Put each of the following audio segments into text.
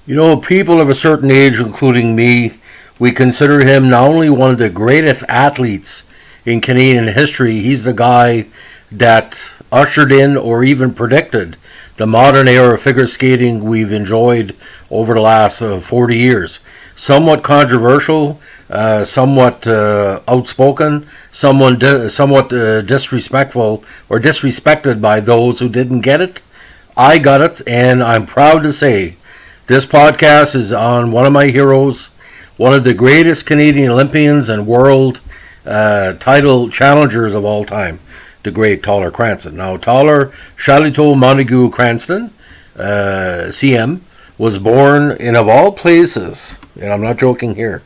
You know, people of a certain age, including me, we consider him not only one of the greatest athletes in Canadian history, he's the guy that ushered in or even predicted the modern era of figure skating we've enjoyed over the last 40 years. Somewhat controversial, somewhat outspoken, somewhat disrespectful or disrespected by those who didn't get it. I got it, and I'm proud to say this podcast is on one of my heroes, one of the greatest Canadian Olympians and world title challengers of all time, the great Taller Cranston. Now, Taller Chateau Montague Cranston, CM, was born in, of all places, and I'm not joking here,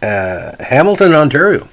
Hamilton, Ontario,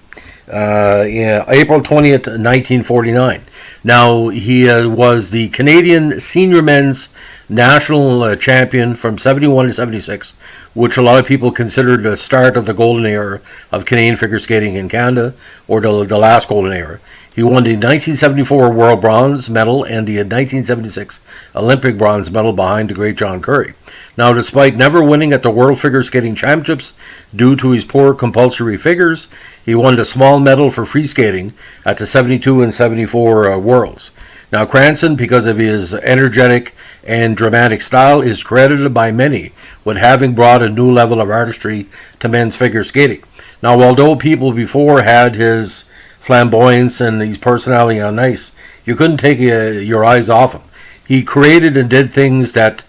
April 20th, 1949. Now, he was the Canadian senior men's national champion from 71 to 76, which a lot of people consider the start of the golden era of Canadian figure skating in Canada, or the last golden era. He won the 1974 World Bronze Medal and the 1976 Olympic Bronze Medal behind the great John Curry. Now, despite never winning at the World Figure Skating Championships due to his poor compulsory figures, he won the small medal for free skating at the 72 and 74 Worlds. Now, Cranston, because of his energetic and dramatic style, is credited by many with having brought a new level of artistry to men's figure skating. Now, although people before had his flamboyance and his personality on ice, you couldn't take your eyes off him. He created and did things that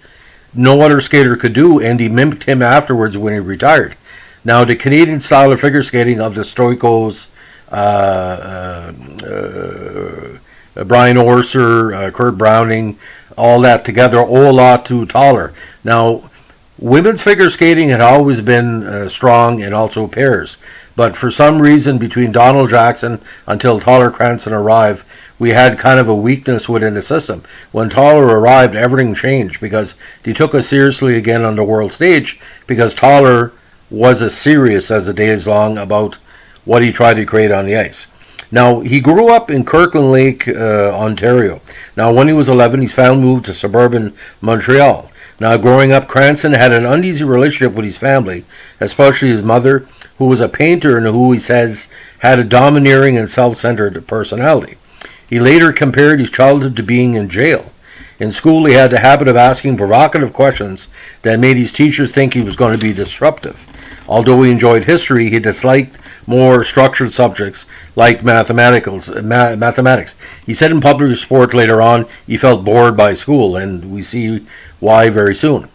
no other skater could do, and he mimicked him afterwards when he retired. Now, the Canadian style of figure skating of the Stoikos, Brian Orser, Kurt Browning, all that together owe a lot to Taller. Now, women's figure skating had always been strong and also pairs, but for some reason between Donald Jackson until Taller Cranston arrived, we had kind of a weakness within the system. When Taller arrived, everything changed because they took us seriously again on the world stage, because Taller was as serious as the days long about what he tried to create on the ice. Now, he grew up in Kirkland Lake, Ontario. Now, when he was 11, his family moved to suburban Montreal. Now, growing up, Cranston had an uneasy relationship with his family, especially his mother, who was a painter and who he says had a domineering and self-centered personality. He later compared his childhood to being in jail. In school, he had the habit of asking provocative questions that made his teachers think he was going to be disruptive. Although he enjoyed history, he disliked more structured subjects like mathematics. He said in public sport later on he felt bored by school, and we see why very soon.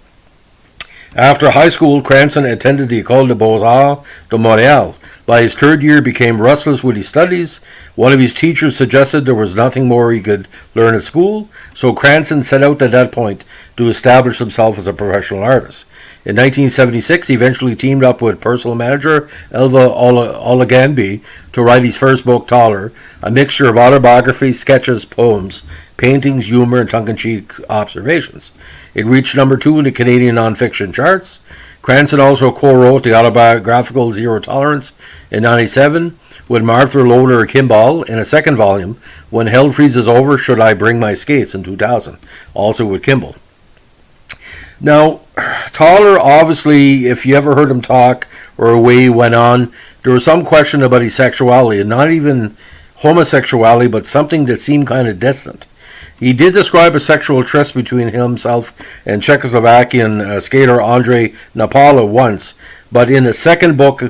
After high school, Cranston attended the École des Beaux-Arts de Montréal. By his third year, he became restless with his studies. One of his teachers suggested there was nothing more he could learn at school, so Cranston set out at that point to establish himself as a professional artist. In 1976, he eventually teamed up with personal manager Elva Olagambi to write his first book, Taller, a mixture of autobiography, sketches, poems, paintings, humor, and tongue-in-cheek observations. It reached number 2 in the Canadian nonfiction charts. Cranston also co-wrote the autobiographical Zero Tolerance in 1997 with Martha Loder Kimball in a second volume, When Hell Freezes Over, Should I Bring My Skates, in 2000, also with Kimball. Now, Taller, obviously, if you ever heard him talk or a way he went on, there was some question about his sexuality, and not even homosexuality, but something that seemed kind of distant. He did describe a sexual tryst between himself and Czechoslovakian skater Andrei Napala once, but in the second book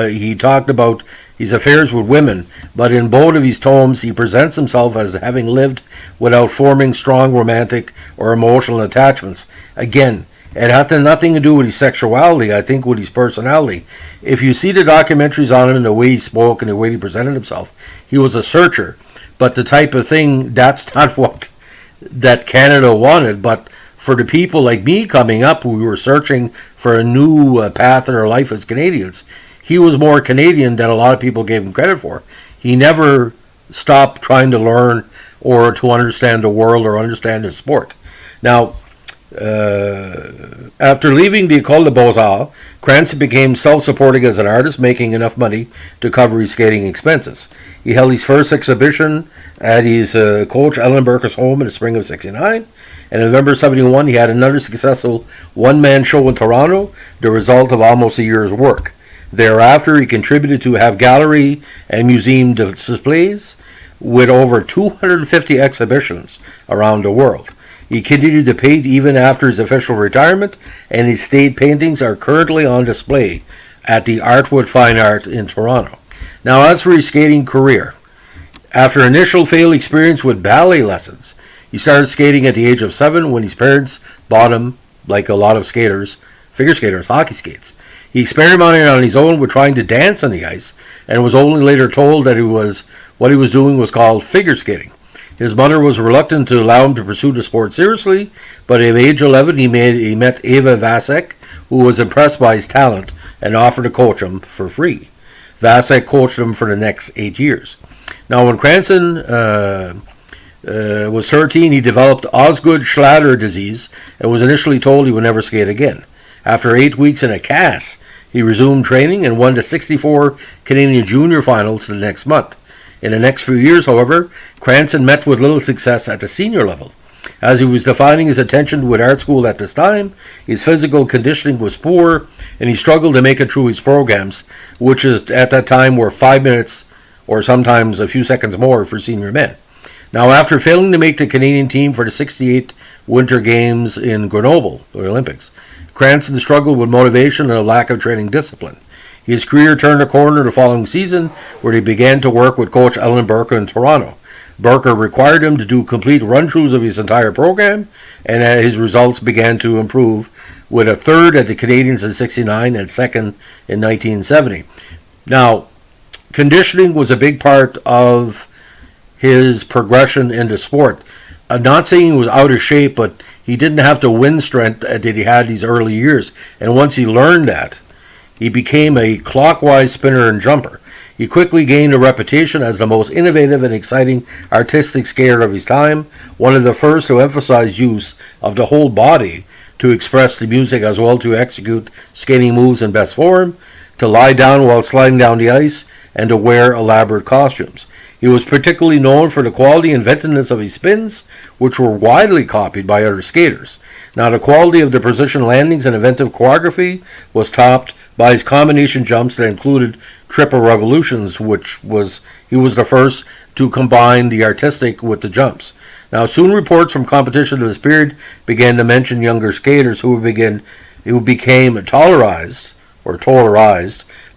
he talked about his affairs with women, but in both of his tomes he presents himself as having lived without forming strong romantic or emotional attachments. Again, it had nothing to do with his sexuality, I think with his personality. If you see the documentaries on him and the way he spoke and the way he presented himself, he was a searcher, but the type of thing, that's not what that Canada wanted. But for the people like me coming up, we were searching for a new path in our life as Canadians. He was more Canadian than a lot of people gave him credit for. He never stopped trying to learn or to understand the world or understand his sport. Now, after leaving the École des Beaux-Arts, Cranston became self-supporting as an artist, making enough money to cover his skating expenses. He held his first exhibition at his coach Ellen Burke's home in the spring of '69. And in November '71, he had another successful one-man show in Toronto, the result of almost a year's work. Thereafter, he contributed to have gallery and museum displays with over 250 exhibitions around the world. He continued to paint even after his official retirement, and his state paintings are currently on display at the Artwood Fine Art in Toronto. Now, as for his skating career, after initial failed experience with ballet lessons, he started skating at the age of 7 when his parents bought him, like a lot of skaters, figure skaters, hockey skates. He experimented on his own with trying to dance on the ice, and was only later told that what he was doing was called figure skating. His mother was reluctant to allow him to pursue the sport seriously, but at age 11 he met Eva Vasek, who was impressed by his talent and offered to coach him for free. Vasek coached him for the next 8 years. Now, when Cranston was 13, he developed Osgood-Schlatter disease and was initially told he would never skate again. After 8 weeks in a cast, he resumed training and won the '64 Canadian Junior Finals the next month. In the next few years, however, Cranston met with little success at the senior level. As he was defining his attention with art school at this time, his physical conditioning was poor, and he struggled to make it through his programs, which at that time were 5 minutes or sometimes a few seconds more for senior men. Now, after failing to make the Canadian team for the '68 Winter Games in Grenoble, the Olympics, Cranston struggled with motivation and a lack of training discipline. His career turned a corner the following season, where he began to work with coach Ellen Burke in Toronto. Burke required him to do complete run-throughs of his entire program, and his results began to improve, with a third at the Canadians in '69 and second in 1970. Now, conditioning was a big part of his progression into sport. I'm not saying he was out of shape, but he didn't have the wind strength that he had these early years. And once he learned that, he became a clockwise spinner and jumper. He quickly gained a reputation as the most innovative and exciting artistic skater of his time, one of the first to emphasize use of the whole body to express the music as well to execute skating moves in best form, to lie down while sliding down the ice, and to wear elaborate costumes. He was particularly known for the quality and inventiveness of his spins, which were widely copied by other skaters. Now, the quality of the precision landings and inventive choreography was topped by his combination jumps that included triple revolutions, he was the first to combine the artistic with the jumps. Now, soon reports from competition of this period began to mention younger skaters who became tolerized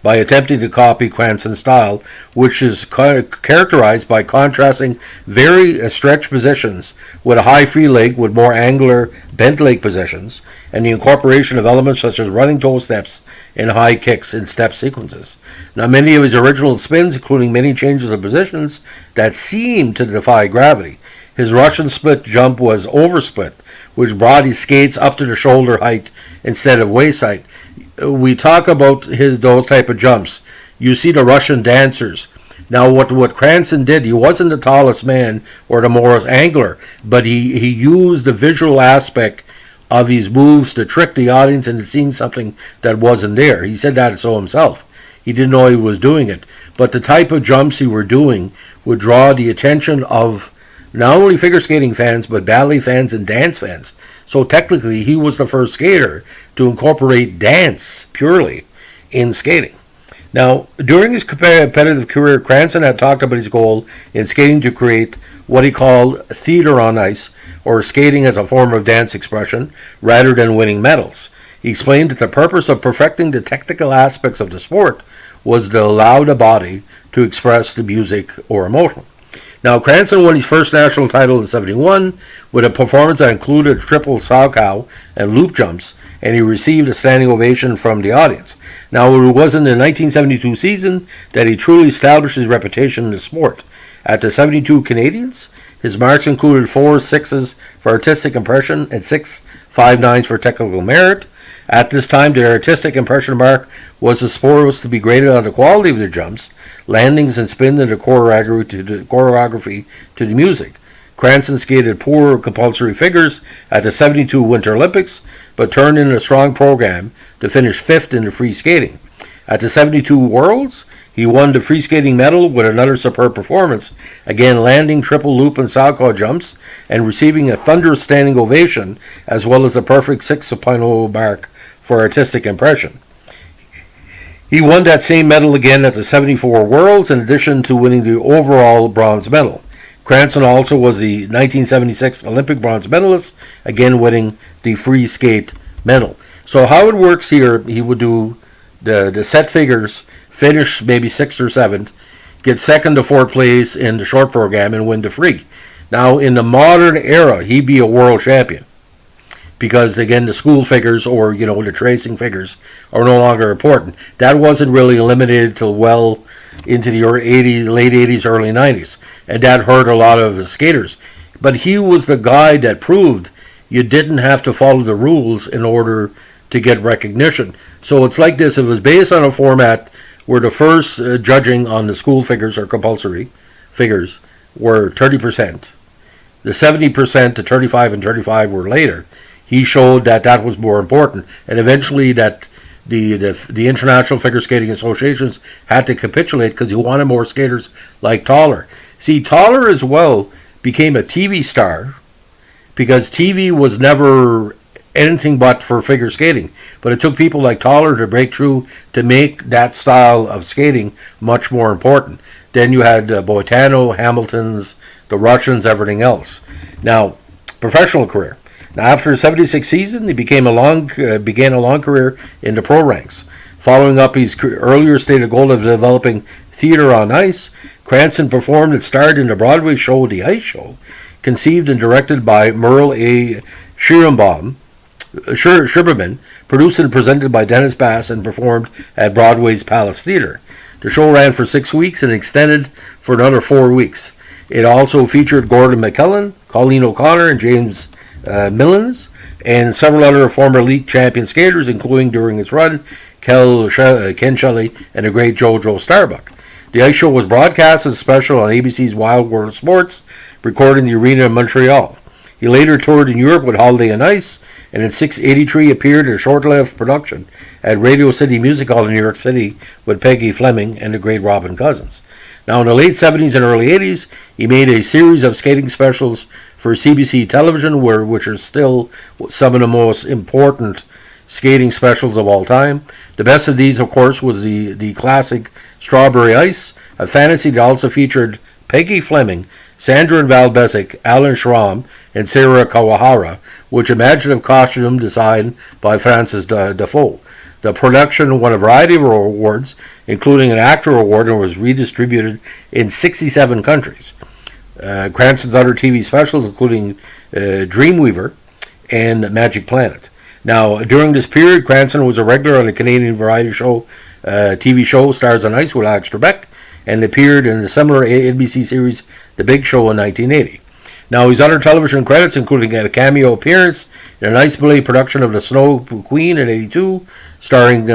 by attempting to copy Cranston's style, which is characterized by contrasting very stretched positions with a high free leg with more angular bent leg positions, and the incorporation of elements such as running toe steps and high kicks in step sequences. Now, many of his original spins, including many changes of positions that seemed to defy gravity. His Russian split jump was oversplit, which brought his skates up to the shoulder height instead of waist height. We talk about those type of jumps. You see the Russian dancers. Now, what Cranston did, he wasn't the tallest man or the most angular, but he used the visual aspect of his moves to trick the audience into seeing something that wasn't there. He said that so himself. He didn't know he was doing it. But the type of jumps he were doing would draw the attention of not only figure skating fans, but ballet fans and dance fans. So technically, he was the first skater to incorporate dance purely in skating. Now, during his competitive career, Cranston had talked about his goal in skating to create what he called theater on ice, or skating as a form of dance expression, rather than winning medals. He explained that the purpose of perfecting the technical aspects of the sport was to allow the body to express the music or emotion. Now, Cranston won his first national title in '71 with a performance that included triple salchow and loop jumps, and he received a standing ovation from the audience. Now, it was in the 1972 season that he truly established his reputation in the sport. At the '72 Canadians, his marks included 4 6s for artistic impression and 6 5.9s for technical merit. At this time, the artistic impression mark was the sport was to be graded on the quality of the jumps, landings, and spin, and the choreography to the music. Cranston skated poor compulsory figures at the '72 Winter Olympics, but turned in a strong program to finish 5th in the free skating. At the '72 Worlds, He won the free skating medal with another superb performance, again landing triple loop and salchow jumps and receiving a thunderous standing ovation, as well as a perfect 6.0 mark for artistic impression. He won that same medal again at the 74 Worlds, in addition to winning the overall bronze medal. Cranston also was the 1976 Olympic bronze medalist, again winning the free skate medal. So how it works here, he would do the set figures, finish maybe 6th or 7th, get 2nd to 4th place in the short program, and win the free. Now, in the modern era, he'd be a world champion. Because, again, the school figures or, the tracing figures are no longer important. That wasn't really eliminated till well into the late 80s, early 90s. And that hurt a lot of skaters. But he was the guy that proved you didn't have to follow the rules in order to get recognition. So it's like this. It was based on a format where the first judging on the school figures or compulsory figures were 30%. The 70% to 35 and 35 were later. He showed that was more important, and eventually that the International Figure Skating Associations had to capitulate because he wanted more skaters like Toller. See, Toller as well became a TV star because TV was never anything but for figure skating. But it took people like Toller to break through to make that style of skating much more important. Then you had Boitano, Hamilton's, the Russians, everything else. Now, professional career. Now, after a 76 season, he began a long career in the pro ranks. Following up his earlier stated goal of developing theater on ice, Cranston performed and starred in the Broadway show The Ice Show, conceived and directed by Merle A. Sherbman, produced and presented by Dennis Bass, and performed at Broadway's Palace Theater. The show ran for 6 weeks and extended for another 4 weeks. It also featured Gordon McKellen, Colleen O'Connor, and James Millens, and several other former elite champion skaters, including during its run, Ken Shelley and the great JoJo Starbuck. The Ice Show was broadcast as a special on ABC's Wild World of Sports, recorded in the arena in Montreal. He later toured in Europe with Holiday on Ice, and in 1983 appeared in a short-lived production at Radio City Music Hall in New York City with Peggy Fleming and the great Robin Cousins. Now, in the late 70s and early 80s, he made a series of skating specials for CBC television, which are still some of the most important skating specials of all time. The best of these, of course, was the classic Strawberry Ice, a fantasy that also featured Peggy Fleming, Sandra and Val Besic, Alan Schramm, and Sarah Kawahara, which imaginative costume designed by Francis Defoe. The production won a variety of awards, including an actor award, and was redistributed in 67 countries. Cranston's other TV specials, including Dreamweaver and Magic Planet. Now, during this period, Cranston was a regular on the Canadian variety show, TV show Stars on Ice with Alex Trebek, and appeared in the similar NBC series The Big Show in 1980. Now, his other television credits, including a cameo appearance in an Ice Ballet production of The Snow Queen in 1982, starring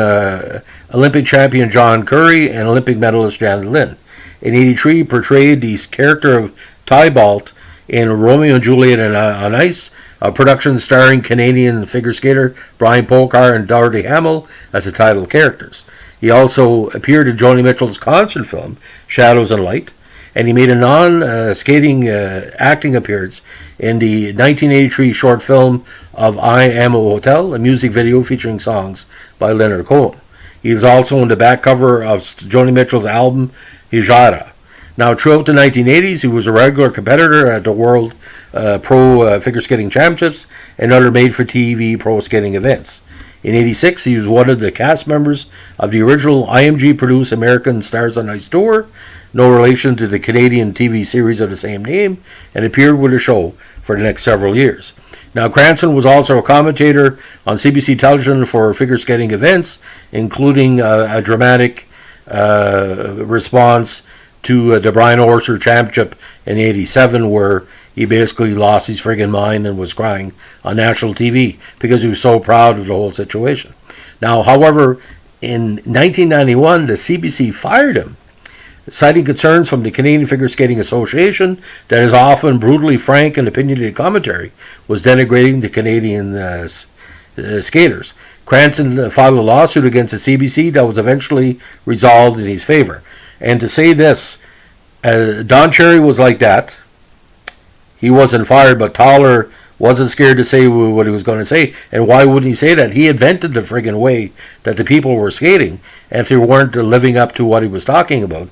Olympic champion John Curry and Olympic medalist Janet Lynn. In 1983, he portrayed the character of Tybalt in Romeo and Juliet on Ice, a production starring Canadian figure skater Brian Polkar and Dorothy Hamill as the title characters. He also appeared in Joni Mitchell's concert film, Shadows and Light, and he made a non-skating acting appearance in the 1983 short film of I Am a Hotel, a music video featuring songs by Leonard Cohen. He was also on the back cover of Joni Mitchell's album, Hijara. Now, throughout the 1980s, he was a regular competitor at the World Pro Figure Skating Championships and other made-for-TV pro skating events. In 1986, he was one of the cast members of the original IMG-produced American Stars on Ice tour, no relation to the Canadian TV series of the same name, and appeared with the show for the next several years. Now, Cranston was also a commentator on CBC television for figure skating events, including a dramatic response to the Brian Orser Championship in 1987, where he basically lost his friggin' mind and was crying on national TV because he was so proud of the whole situation. Now, however, in 1991, the CBC fired him, citing concerns from the Canadian Figure Skating Association that his often brutally frank and opinionated commentary was denigrating the Canadian skaters. Cranston filed a lawsuit against the CBC that was eventually resolved in his favor. And to say this, Don Cherry was like that. He wasn't fired, but Toller wasn't scared to say what he was going to say. And why wouldn't he say that? He invented the friggin' way that the people were skating. And if they weren't living up to what he was talking about,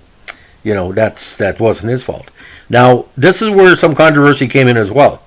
that wasn't his fault. Now, this is where some controversy came in as well.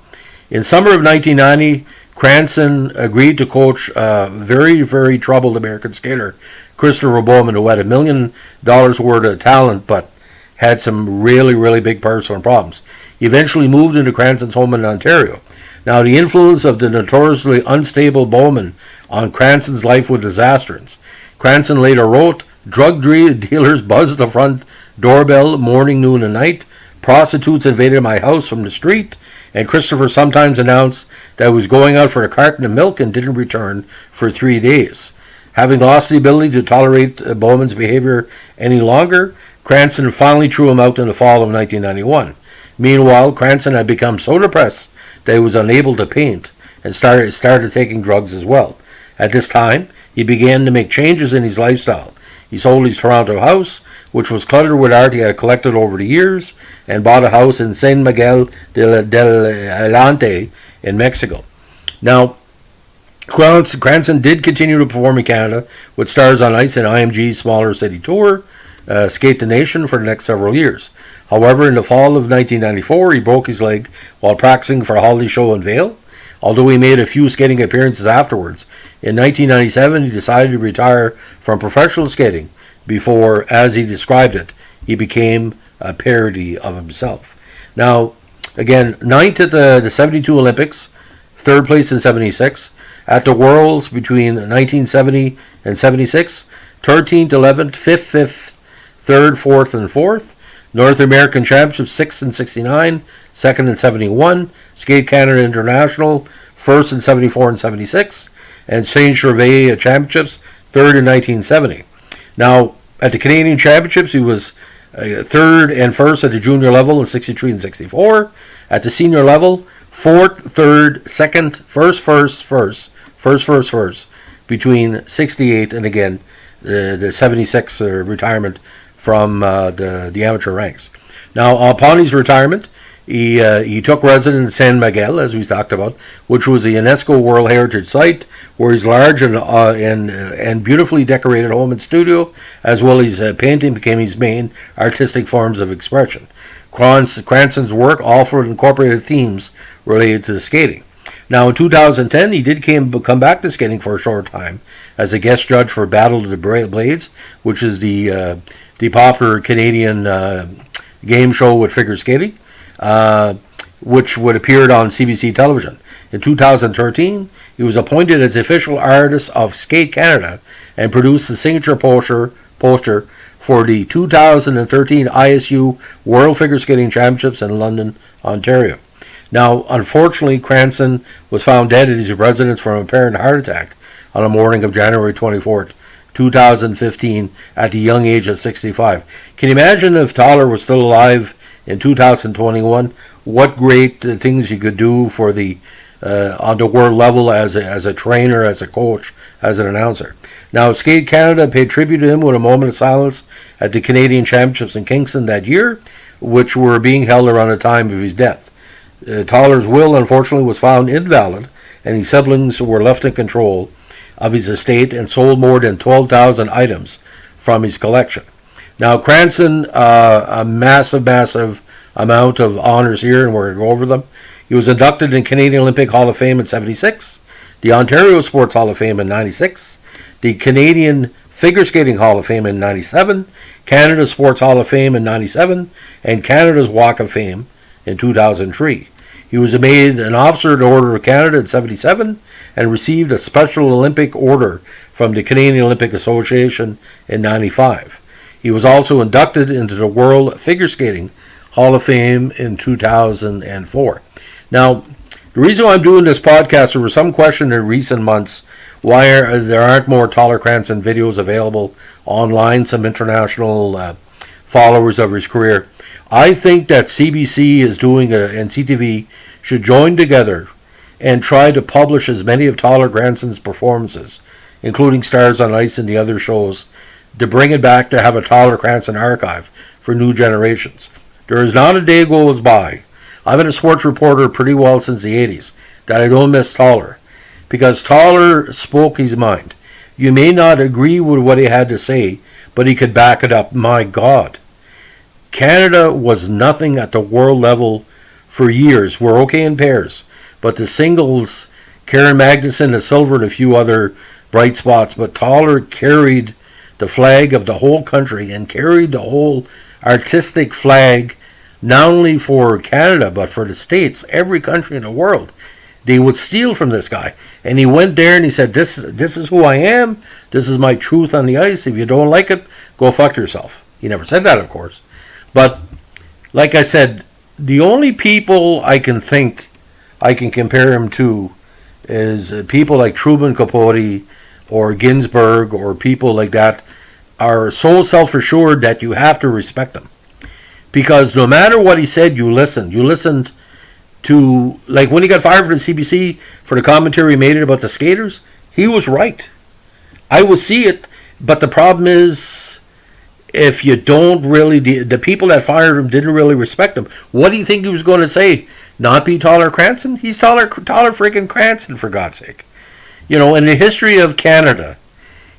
In summer of 1990, Cranston agreed to coach very, very troubled American skater Christopher Bowman, who had $1 million worth of talent, but had some really, really big personal problems. He eventually moved into Cranston's home in Ontario. Now, the influence of the notoriously unstable Bowman on Cranston's life was disastrous. Cranston later wrote, "Drug dealers buzzed the front doorbell morning, noon, and night. Prostitutes invaded my house from the street, and Christopher sometimes announced that he was going out for a carton of milk and didn't return for 3 days." Having lost the ability to tolerate Bowman's behavior any longer, Cranston finally threw him out in the fall of 1991. Meanwhile, Cranston had become so depressed that he was unable to paint and started taking drugs as well. At this time, he began to make changes in his lifestyle. He sold his Toronto house, which was cluttered with art he had collected over the years, and bought a house in San Miguel del Allende in Mexico. Now, Cranston did continue to perform in Canada with Stars on Ice and IMG's Smaller City Tour, Skate the Nation, for the next several years. However, in the fall of 1994, he broke his leg while practicing for a holiday show in Vail, although he made a few skating appearances afterwards. In 1997, he decided to retire from professional skating before, as he described it, he became a parody of himself. Now, again, 9th at the 72 Olympics, 3rd place in 76. At the Worlds between 1970 and 76, 13th, 11th, 5th, 3rd, 4th, and 4th. North American Championships, 6th and 69, 2nd and 71. Skate Canada International, 1st in 74 and 76. And St. Gervais Championships, 3rd in 1970. Now, at the Canadian Championships, he was 3rd and 1st at the junior level in 63 and 64. At the senior level, 4th, 3rd, 2nd, 1st, between 68 and again the 76 retirement from the amateur ranks. Now, upon his retirement, he took residence in San Miguel, as we talked about, which was a UNESCO World Heritage Site, where his large and beautifully decorated home and studio, as well as painting, became his main artistic forms of expression. Cranston's work also incorporated themes related to skating. Now, in 2010, he did come back to skating for a short time as a guest judge for Battle of the Blades, which is the popular Canadian game show with figure skating, which would appear on CBC television. In 2013, he was appointed as the official artist of Skate Canada and produced the signature poster for the 2013 ISU World Figure Skating Championships in London, Ontario. Now, unfortunately, Cranston was found dead at his residence from an apparent heart attack on the morning of January 24th, 2015, at the young age of 65. Can you imagine if Toller was still alive in 2021? What great things you could do for on the world level as a trainer, as a coach, as an announcer. Now, Skate Canada paid tribute to him with a moment of silence at the Canadian Championships in Kingston that year, which were being held around the time of his death. Toller's will, unfortunately, was found invalid, and his siblings were left in control of his estate and sold more than 12,000 items from his collection. Now, Cranston, a massive amount of honors here, and we're going to go over them. He was inducted in Canadian Olympic Hall of Fame in 76, the Ontario Sports Hall of Fame in 96, the Canadian Figure Skating Hall of Fame in 97, Canada Sports Hall of Fame in 97, and Canada's Walk of Fame in 2003. He was made an Officer of the Order of Canada in 77 and received a Special Olympic Order from the Canadian Olympic Association in 95. He was also inducted into the World Figure Skating Hall of Fame in 2004. Now, the reason why I'm doing this podcast, there was some question in recent months why there aren't more Toller Cranston videos available online, some international followers of his career. I think that CBC is doing and CTV should join together and try to publish as many of Toller Cranston's performances including Stars on Ice and the other shows, to bring it back to have a Tyler Cranston archive for new generations. There is not a day goes by. I've been a sports reporter pretty well since the 80s that I don't miss Tyler, because Tyler spoke his mind. You may not agree with what he had to say, but he could back it up. My God. Canada was nothing at the world level for years. We're okay in pairs, but the singles, Karen Magnuson, the silver, and a few other bright spots, but Tyler carried the flag of the whole country and carried the whole artistic flag, not only for Canada, but for the States, every country in the world. They would steal from this guy. And he went there and he said, this is who I am. This is my truth on the ice. If you don't like it, go fuck yourself. He never said that, of course. But, like I said, the only people I can think I can compare him to is people like Truman Capote or Ginsburg or people like that are so self-assured that you have to respect them. Because no matter what he said, you listened. You listened to, like when he got fired from the CBC for the commentary he made it about the skaters, he was right. I would see it, but the problem is, if you don't really, the people that fired him didn't really respect him. What do you think he was going to say? Not be Tyler Cranston? He's Tyler freaking Cranston, for God's sake. You know, in the history of Canada,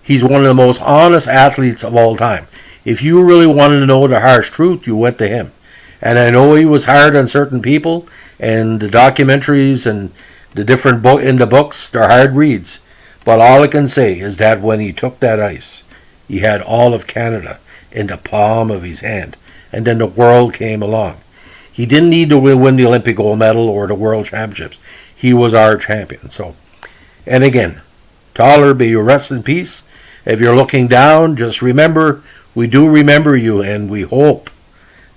he's one of the most honest athletes of all time. If you really wanted to know the harsh truth, you went to him. And I know he was hard on certain people, and the documentaries and the different in the books, they're hard reads. But all I can say is that when he took that ice, he had all of Canada in the palm of his hand. And then the world came along. He didn't need to win the Olympic gold medal or the world championships. He was our champion. So, and again, Tyler, may you rest in peace. If you're looking down, just remember, we do remember you, and we hope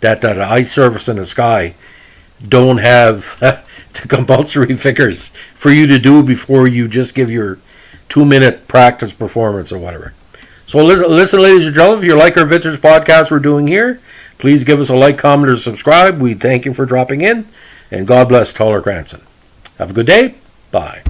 that the ice surface in the sky don't have the compulsory figures for you to do before you just give your 2-minute practice performance or whatever. So listen, ladies and gentlemen, if you like our vintage podcast we're doing here, please give us a like, comment, or subscribe. We thank you for dropping in, and God bless Tyler Cranston. Have a good day. Bye.